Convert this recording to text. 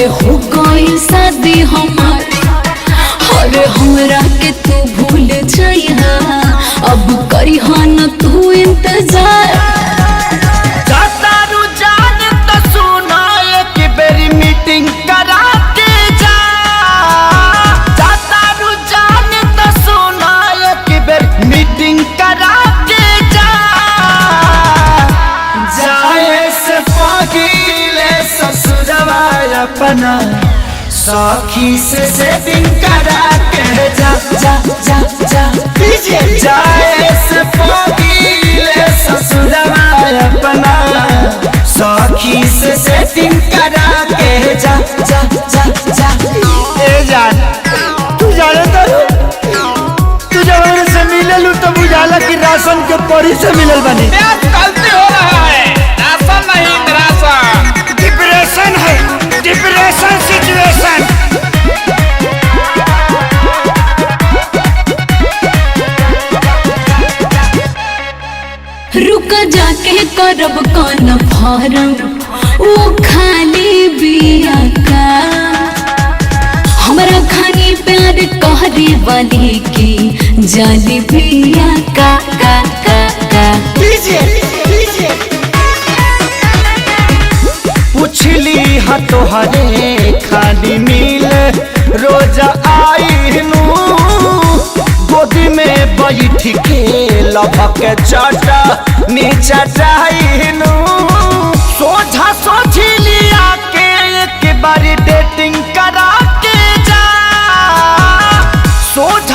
अरे हो गई शादी हमार, अरे हमरा के तू भूल जाइहा, अब करिहा न तू इंतजार। जातारू जान त सुना एक बेरी मीटिंग करा के जा। जातारू जान त सुना एक बेरी मीटिंग करा के जा। जाए से पहिले ससुरवा अपना सखी से सेटिंग करा के जा जा जा जा। जाए से पहिले ससुरवा अपना सखी से सेटिंग करा के जा जा जा जा। ए जान तू जाने तू जब से मिलल तो बुझाला कि राशन के परी से मिलल बनी। गलती हो रहा है, राशन नहीं निराशन। डिप्रेशन है, डिप्रेशन सिचुएशन। रुक जाके करब कौन फारम, वो खाली बिया का हमरा खानी प्यार कहरे वाली की जाली बिया का का का का। पुछली हा तोहरे खाली मिल रोज आईनू, गोदी में बैठ के लभक चटा नीचा चाहनू। सोझा सोझिलिया के एक बारी डेटिंग करा के जा। सोझा